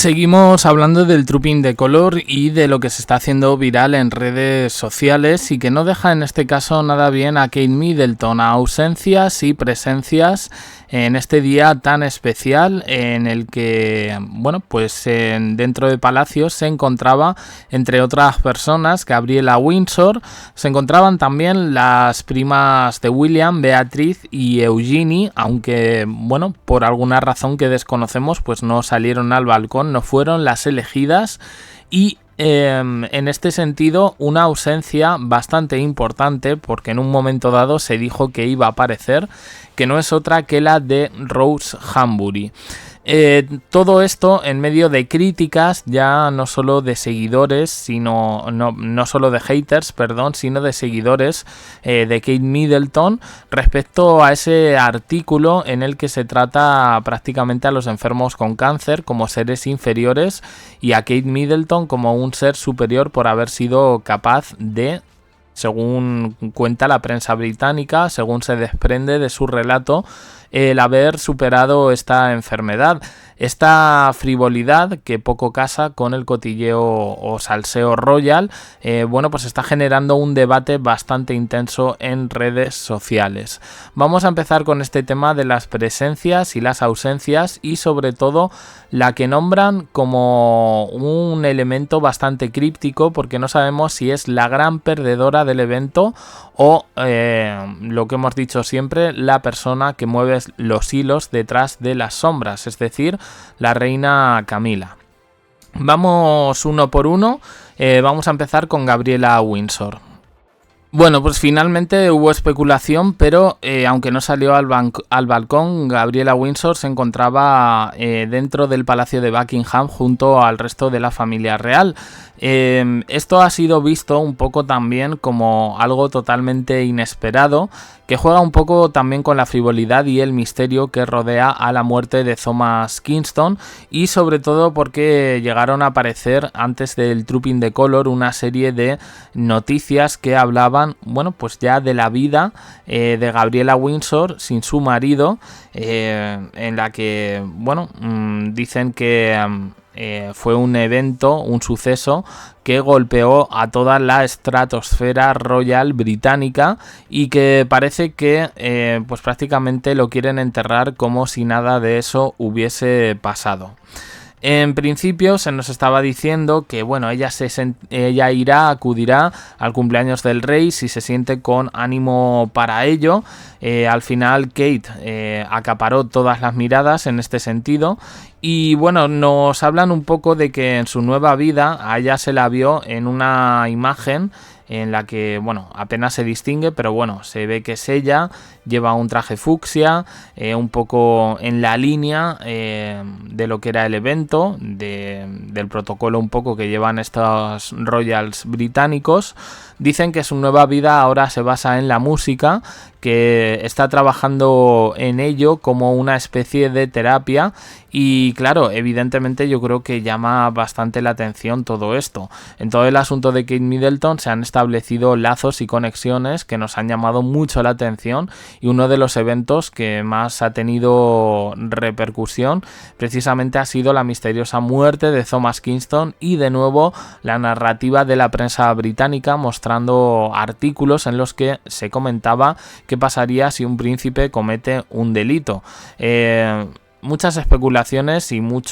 Seguimos hablando del Trooping de Color y de lo que se está haciendo viral en redes sociales y que no deja en este caso nada bien a Kate Middleton, a ausencias y presencias en este día tan especial en el que, bueno, pues dentro de Palacio se encontraba, entre otras personas, Gabriela Windsor, se encontraban también las primas de William, Beatriz y Eugenie, aunque, bueno, por alguna razón que desconocemos, pues no salieron al balcón, no fueron las elegidas y en este sentido una ausencia bastante importante porque en un momento dado se dijo que iba a aparecer, que no es otra que la de Rose Hambury. Todo esto en medio de críticas ya no solo de seguidores, no solo de haters, perdón, sino de seguidores de Kate Middleton respecto a ese artículo en el que se trata prácticamente a los enfermos con cáncer como seres inferiores y a Kate Middleton como un ser superior por haber sido capaz de, según cuenta la prensa británica, según se desprende de su relato, el haber superado esta enfermedad, esta frivolidad que poco casa con el cotilleo o salseo royal, bueno, pues está generando un debate bastante intenso en redes sociales. Vamos a empezar con este tema de las presencias y las ausencias y sobre todo la que nombran como un elemento bastante críptico porque no sabemos si es la gran perdedora del evento o lo que hemos dicho siempre, la persona que mueve los hilos detrás de las sombras, es decir, la reina Camila. Vamos uno por uno, vamos a empezar con Gabriela Windsor. Bueno, pues finalmente hubo especulación, pero aunque no salió al balcón, Gabriela Windsor se encontraba dentro del Palacio de Buckingham junto al resto de la familia real. Esto ha sido visto un poco también como algo totalmente inesperado, que juega un poco también con la frivolidad y el misterio que rodea a la muerte de Thomas Kingston y sobre todo porque llegaron a aparecer antes del Trooping de Color una serie de noticias que hablaban, bueno, pues ya de la vida de Gabriela Windsor sin su marido, en la que, bueno, dicen que fue un evento, un suceso que golpeó a toda la estratosfera royal británica y que parece que pues prácticamente lo quieren enterrar como si nada de eso hubiese pasado. En principio se nos estaba diciendo que bueno, ella acudirá al cumpleaños del rey si se siente con ánimo para ello. Al final Kate acaparó todas las miradas en este sentido y bueno, nos hablan un poco de que en su nueva vida a ella se la vio en una imagen en la que, bueno, apenas se distingue, pero bueno, se ve que es ella, lleva un traje fucsia, un poco en la línea de lo que era el evento, del protocolo un poco que llevan estos royals británicos. Dicen que su nueva vida ahora se basa en la música, que está trabajando en ello como una especie de terapia y claro, evidentemente yo creo que llama bastante la atención todo esto. En todo el asunto de Kate Middleton se han establecido lazos y conexiones que nos han llamado mucho la atención y uno de los eventos que más ha tenido repercusión precisamente ha sido la misteriosa muerte de Thomas Kingston y de nuevo la narrativa de la prensa británica mostrando artículos en los que se comentaba qué pasaría si un príncipe comete un delito. Muchas especulaciones y mucha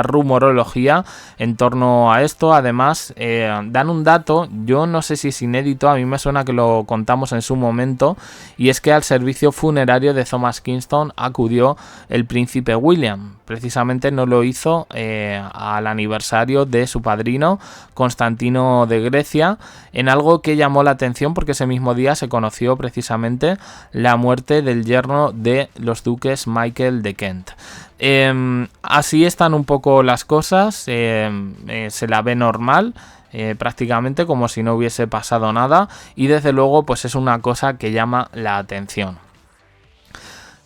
rumorología en torno a esto. Además, dan un dato, yo no sé si es inédito, a mí me suena que lo contamos en su momento, y es que al servicio funerario de Thomas Kingston acudió el príncipe William. Precisamente no lo hizo al aniversario de su padrino, Constantino de Grecia, en algo que llamó la atención porque ese mismo día se conoció precisamente la muerte del yerno de los duques Michael de Kent. Así están un poco las cosas, se la ve normal, prácticamente como si no hubiese pasado nada y desde luego pues es una cosa que llama la atención.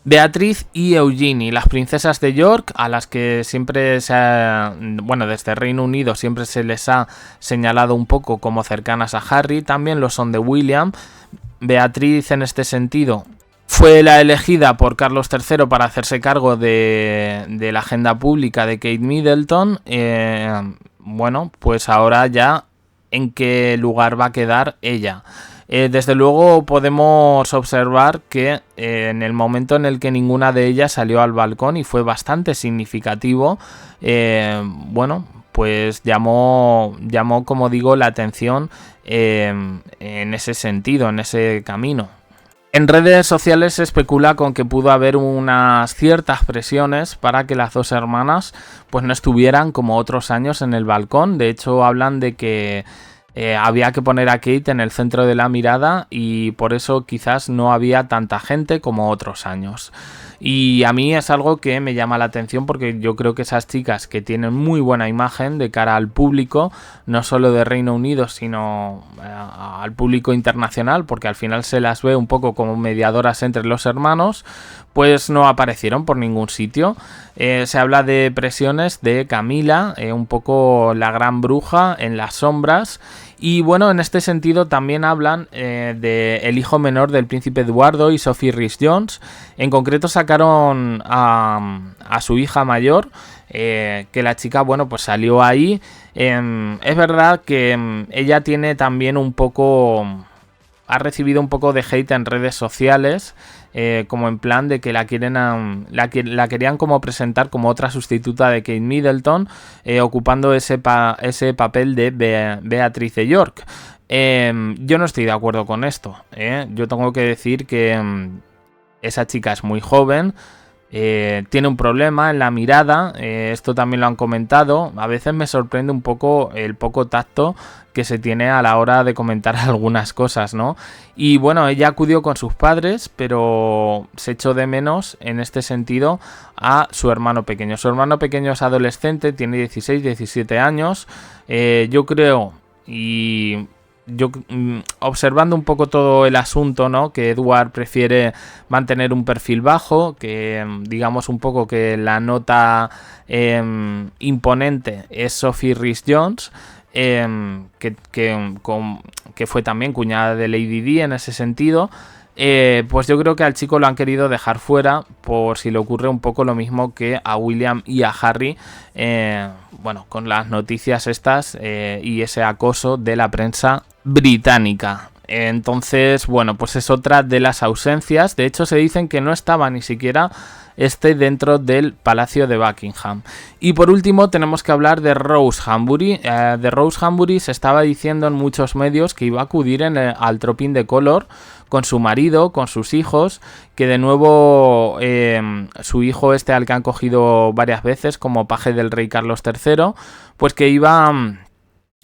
Beatriz y Eugenie, las princesas de York, a las que siempre desde Reino Unido siempre se les ha señalado un poco como cercanas a Harry, también lo son de William. Beatriz en este sentido Fue la elegida por Carlos III para hacerse cargo de la agenda pública de Kate Middleton. Bueno, pues ahora ya en qué lugar va a quedar ella. Desde luego podemos observar que en el momento en el que ninguna de ellas salió al balcón, y fue bastante significativo, bueno, pues llamó, como digo, la atención en ese sentido, en ese camino. En redes sociales se especula con que pudo haber unas ciertas presiones para que las dos hermanas pues no estuvieran como otros años en el balcón. De hecho, hablan de que había que poner a Kate en el centro de la mirada y por eso quizás no había tanta gente como otros años. Y a mí es algo que me llama la atención porque yo creo que esas chicas que tienen muy buena imagen de cara al público, no solo de Reino Unido, sino al público internacional, porque al final se las ve un poco como mediadoras entre los hermanos, pues no aparecieron por ningún sitio. Se habla de presiones de Camila, un poco la gran bruja en las sombras. Y bueno, en este sentido también hablan de el hijo menor del príncipe Eduardo y Sophie Rhys-Jones. En concreto sacaron a su hija mayor, que la chica, bueno, pues salió ahí. Es verdad que ella tiene también un poco... ha recibido un poco de hate en redes sociales, como en plan de que la querían como presentar como otra sustituta de Kate Middleton, ocupando ese papel de Beatriz de York. Yo no estoy de acuerdo con esto. Yo tengo que decir que esa chica es muy joven. Tiene un problema en la mirada, esto también lo han comentado. A veces me sorprende un poco el poco tacto que se tiene a la hora de comentar algunas cosas, ¿no? Y bueno, ella acudió con sus padres, pero se echó de menos en este sentido a su hermano pequeño. Su hermano pequeño es adolescente, tiene 16, 17 años. Yo creo, y yo observando un poco todo el asunto, ¿no?, que Edward prefiere mantener un perfil bajo, que digamos un poco que la nota imponente es Sophie Rhys-Jones, que fue también cuñada de Lady Di en ese sentido. Pues yo creo que al chico lo han querido dejar fuera por si le ocurre un poco lo mismo que a William y a Harry, bueno, con las noticias estas y ese acoso de la prensa británica. Entonces, bueno, pues es otra de las ausencias. De hecho, se dicen que no estaba ni siquiera dentro del Palacio de Buckingham. Y por último tenemos que hablar de Rose Hambury. De Rose Hambury se estaba diciendo en muchos medios que iba a acudir al Trooping de Color con su marido, con sus hijos, que de nuevo su hijo al que han cogido varias veces como paje del rey Carlos III, pues que iba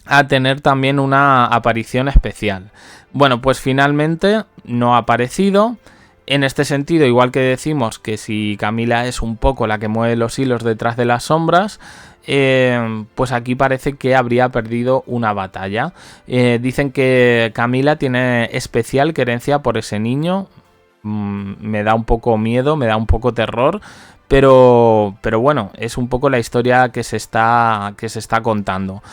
a tener también una aparición especial. Bueno, pues finalmente no ha aparecido. En este sentido, igual que decimos que si Camila es un poco la que mueve los hilos detrás de las sombras, pues aquí parece que habría perdido una batalla. Dicen que Camila tiene especial querencia por ese niño. Me da un poco miedo, me da un poco terror, pero bueno, es un poco la historia que se está contando.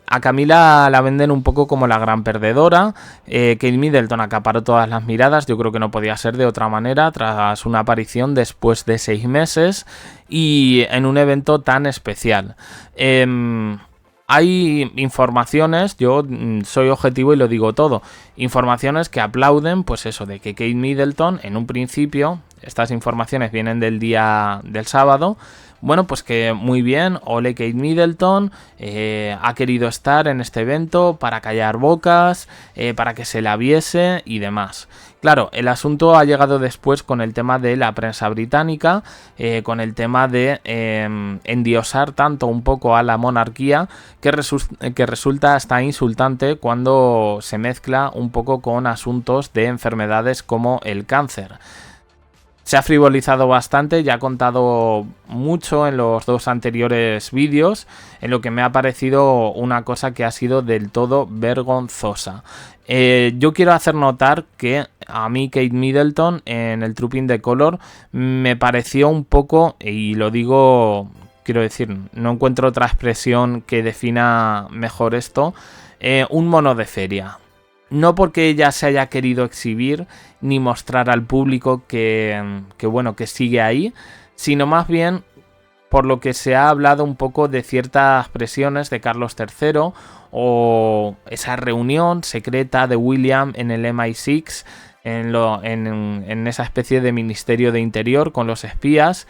A Camila la venden un poco como la gran perdedora. Kate Middleton acaparó todas las miradas. Yo creo que no podía ser de otra manera tras una aparición después de 6 meses y en un evento tan especial. Hay informaciones, yo soy objetivo y lo digo todo, informaciones que aplauden, pues eso, de que Kate Middleton en un principio, estas informaciones vienen del día del sábado, bueno, pues que muy bien, ole Kate Middleton, ha querido estar en este evento para callar bocas, para que se la viese y demás. Claro, el asunto ha llegado después con el tema de la prensa británica, con el tema de endiosar tanto un poco a la monarquía, que resulta hasta insultante cuando se mezcla un poco con asuntos de enfermedades como el cáncer. Se ha frivolizado bastante, ya he contado mucho en los 2 anteriores vídeos, en lo que me ha parecido una cosa que ha sido del todo vergonzosa. Yo quiero hacer notar que a mí Kate Middleton en el Trooping de Color me pareció un poco, y lo digo, quiero decir, no encuentro otra expresión que defina mejor esto, un mono de feria. no porque ella se haya querido exhibir ni mostrar al público bueno, que sigue ahí, sino más bien por lo que se ha hablado un poco de ciertas presiones de Carlos III o esa reunión secreta de William en el MI6, en esa especie de ministerio de interior con los espías.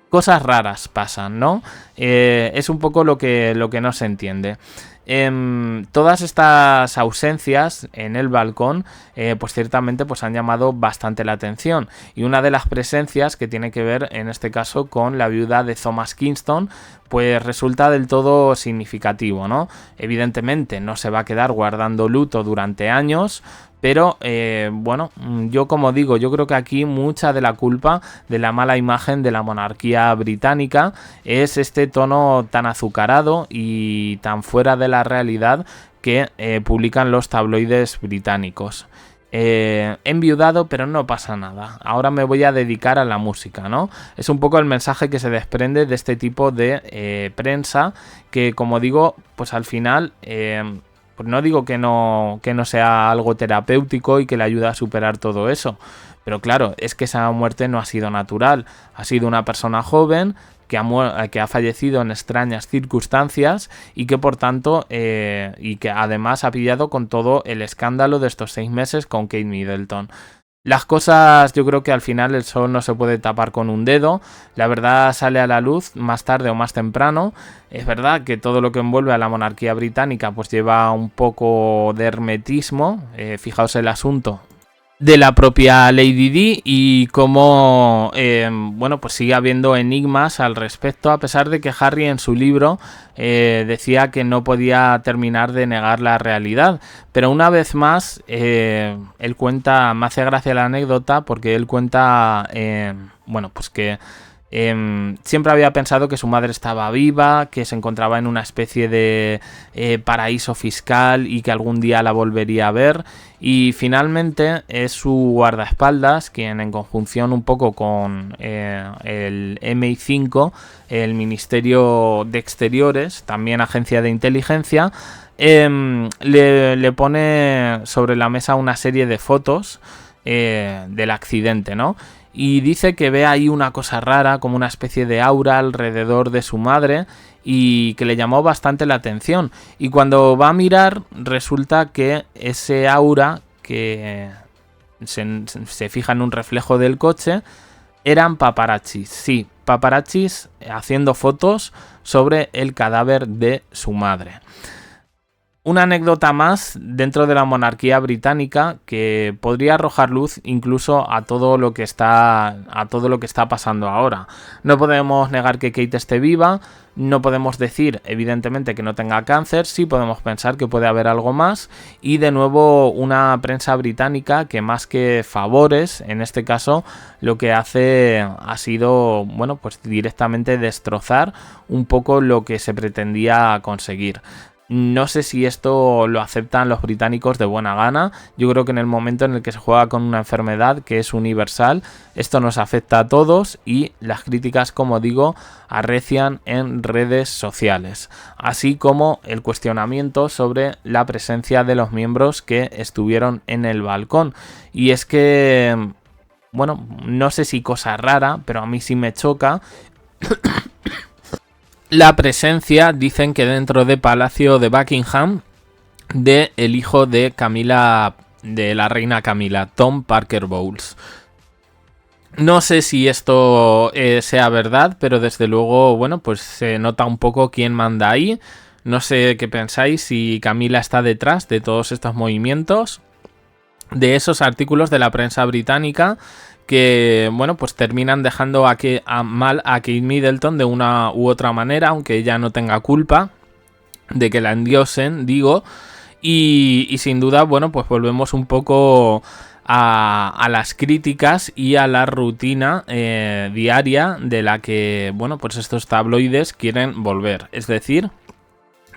Cosas raras pasan, ¿no? Es un poco lo que no se entiende. Todas estas ausencias en el balcón pues ciertamente pues han llamado bastante la atención, y una de las presencias, que tiene que ver en este caso con la viuda de Thomas Kingston, pues resulta del todo significativo, ¿no? Evidentemente no se va a quedar guardando luto durante años, pero bueno, yo como digo, yo creo que aquí mucha de la culpa de la mala imagen de la monarquía británica es este tono tan azucarado y tan fuera de la realidad que publican los tabloides británicos. He enviudado, pero no pasa nada. Ahora me voy a dedicar a la música, ¿no? Es un poco el mensaje que se desprende de este tipo de prensa, que como digo, pues al final... pues no digo que no sea algo terapéutico y que le ayude a superar todo eso, pero claro, es que esa muerte no ha sido natural, ha sido una persona joven que ha fallecido en extrañas circunstancias y que por tanto, y que además ha pillado con todo el escándalo de estos 6 meses con Kate Middleton. Las cosas, yo creo que al final el sol no se puede tapar con un dedo, la verdad sale a la luz más tarde o más temprano. Es verdad que todo lo que envuelve a la monarquía británica pues lleva un poco de hermetismo, fijaos el asunto de la propia Lady Di y cómo bueno, pues sigue habiendo enigmas al respecto, a pesar de que Harry en su libro decía que no podía terminar de negar la realidad. Pero una vez más, él cuenta, me hace gracia la anécdota porque él cuenta, bueno, pues que siempre había pensado que su madre estaba viva, que se encontraba en una especie de paraíso fiscal y que algún día la volvería a ver, y finalmente es su guardaespaldas quien, en conjunción un poco con el MI5, el Ministerio de Exteriores, también agencia de inteligencia, le pone sobre la mesa una serie de fotos del accidente, ¿no? Y dice que ve ahí una cosa rara, como una especie de aura alrededor de su madre, y que le llamó bastante la atención. Y cuando va a mirar, resulta que ese aura, que se fija en un reflejo del coche, eran paparazzis. Sí, paparazzis haciendo fotos sobre el cadáver de su madre. Una anécdota más dentro de la monarquía británica que podría arrojar luz incluso a todo lo que está pasando ahora. No podemos negar que Kate esté viva, no podemos decir evidentemente que no tenga cáncer, sí podemos pensar que puede haber algo más, y de nuevo una prensa británica que, más que favores, en este caso lo que hace ha sido, bueno, pues directamente destrozar un poco lo que se pretendía conseguir. No sé si esto lo aceptan los británicos de buena gana. Yo creo que en el momento en el que se juega con una enfermedad que es universal, esto nos afecta a todos, y las críticas, como digo, arrecian en redes sociales, así como el cuestionamiento sobre la presencia de los miembros que estuvieron en el balcón. Y es que, bueno, no sé si cosa rara, pero a mí sí me choca la presencia, dicen que dentro de Palacio de Buckingham, de el hijo de Camila, de la reina Camila, Tom Parker Bowles. No sé si esto sea verdad, pero desde luego, bueno, pues se nota un poco quién manda ahí. No sé qué pensáis, si Camila está detrás de todos estos movimientos, de esos artículos de la prensa británica que, bueno, pues terminan dejando mal a Kate Middleton de una u otra manera, aunque ella no tenga culpa de que la endiosen, digo, y sin duda, bueno, pues volvemos un poco a las críticas y a la rutina diaria de la que, bueno, pues estos tabloides quieren volver, es decir,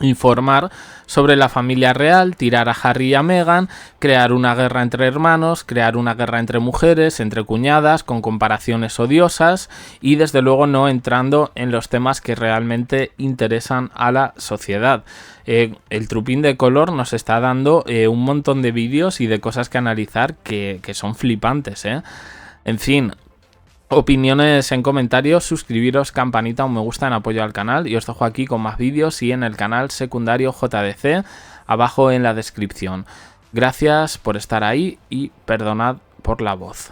informar sobre la familia real, tirar a Harry y a Meghan, crear una guerra entre hermanos, crear una guerra entre mujeres, entre cuñadas, con comparaciones odiosas y desde luego no entrando en los temas que realmente interesan a la sociedad. El Trupín de Color nos está dando un montón de vídeos y de cosas que analizar que son flipantes, ¿eh? En fin, opiniones en comentarios, suscribiros, campanita, un me gusta en apoyo al canal y os dejo aquí con más vídeos y en el canal secundario JDC abajo en la descripción. Gracias por estar ahí y perdonad por la voz.